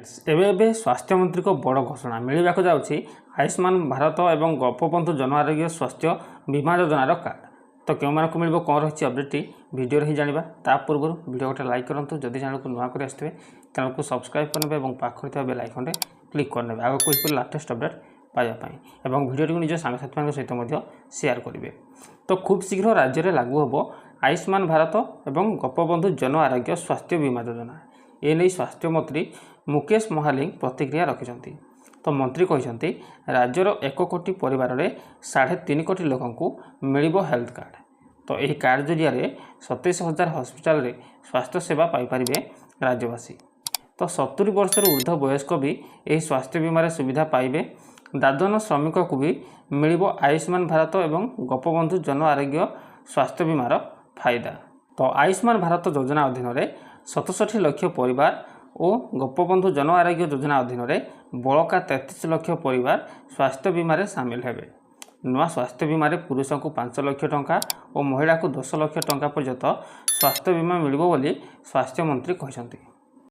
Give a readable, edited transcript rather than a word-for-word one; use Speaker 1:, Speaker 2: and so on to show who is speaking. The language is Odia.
Speaker 1: ଏବେ ଏବେ ସ୍ୱାସ୍ଥ୍ୟମନ୍ତ୍ରୀଙ୍କ ବଡ଼ ଘୋଷଣା ମିଳିବାକୁ ଯାଉଛି ଆୟୁଷ୍ମାନ ଭାରତ ଏବଂ ଗୋପବନ୍ଧୁ ଜନ ଆରୋଗ୍ୟ ସ୍ୱାସ୍ଥ୍ୟ ବୀମା ଯୋଜନାର କାର୍ଡ଼। ତ କେଉଁମାନଙ୍କୁ ମିଳିବ କ'ଣ ରହିଛି ଅପଡେଟ୍ଟି ଭିଡ଼ିଓରେ ହିଁ ଜାଣିବା। ତା ପୂର୍ବରୁ ଭିଡ଼ିଓ ଗୋଟେ ଲାଇକ୍ କରନ୍ତୁ, ଯଦି ଚ୍ୟାନେଲକୁ ନୂଆ କରି ଆସିଥିବେ ଚ୍ୟାନେଲକୁ ସବସ୍କ୍ରାଇବ୍ କରିନେବେ ଏବଂ ପାଖରେ ଥିବା ବେଲ୍ ଆଇକନ୍ରେ କ୍ଲିକ୍ କରିନେବେ ଆଗକୁ ଏହିପରି ଲାଟେଷ୍ଟ ଅପଡେଟ୍ ପାଇବା ପାଇଁ ଏବଂ ଭିଡ଼ିଓଟିକୁ ନିଜ ସାଙ୍ଗସାଥିମାନଙ୍କ ସହିତ ମଧ୍ୟ ସେୟାର କରିବେ। ତ ଖୁବ୍ ଶୀଘ୍ର ରାଜ୍ୟରେ ଲାଗୁ ହେବ ଆୟୁଷ୍ମାନ ଭାରତ ଏବଂ ଗୋପବନ୍ଧୁ ଜନ ଆରୋଗ୍ୟ ସ୍ୱାସ୍ଥ୍ୟ ବୀମା ଯୋଜନା। ଏନେଇ ସ୍ୱାସ୍ଥ୍ୟମନ୍ତ୍ରୀ ମୁକେଶ ମହାଲିକ ପ୍ରତିକ୍ରିୟା ରଖିଛନ୍ତି। ତ ମନ୍ତ୍ରୀ କହିଛନ୍ତି ରାଜ୍ୟର 1 କୋଟି ପରିବାରରେ 3.5 କୋଟି ଲୋକଙ୍କୁ ମିଳିବ ହେଲ୍ଥ କାର୍ଡ଼। ତ ଏହି କାର୍ଡ଼ ଜରିଆରେ 27,000 ହସ୍ପିଟାଲରେ ସ୍ୱାସ୍ଥ୍ୟ ସେବା ପାଇପାରିବେ ରାଜ୍ୟବାସୀ। ତ 70 ବର୍ଷରୁ ଉର୍ଦ୍ଧ୍ୱ ବୟସ୍କ ବି ଏହି ସ୍ୱାସ୍ଥ୍ୟ ବୀମାରେ ସୁବିଧା ପାଇବେ। ଦାଦନ ଶ୍ରମିକକୁ ବି ମିଳିବ ଆୟୁଷ୍ମାନ ଭାରତ ଏବଂ ଗୋପବନ୍ଧୁ ଜନ ଆରୋଗ୍ୟ ସ୍ୱାସ୍ଥ୍ୟ ବୀମାର ଫାଇଦା। ତ ଆୟୁଷ୍ମାନ ଭାରତ ଯୋଜନା ଅଧୀନରେ 67 ଲକ୍ଷ ପରିବାର ଓ ଗୋପବନ୍ଧୁ ଜନ ଆରୋଗ୍ୟ ଯୋଜନା ଅଧୀନରେ ବଳକା 33 ଲକ୍ଷ ପରିବାର ସ୍ୱାସ୍ଥ୍ୟ ବୀମାରେ ସାମିଲ ହେବେ। ନୂଆ ସ୍ୱାସ୍ଥ୍ୟ ବୀମାରେ ପୁରୁଷଙ୍କୁ 5 ଲକ୍ଷ ଟଙ୍କା ଓ ମହିଳାକୁ 10 ଲକ୍ଷ ଟଙ୍କା ପର୍ଯ୍ୟନ୍ତ ସ୍ୱାସ୍ଥ୍ୟ ବୀମା ମିଳିବ ବୋଲି ସ୍ୱାସ୍ଥ୍ୟମନ୍ତ୍ରୀ କହିଛନ୍ତି।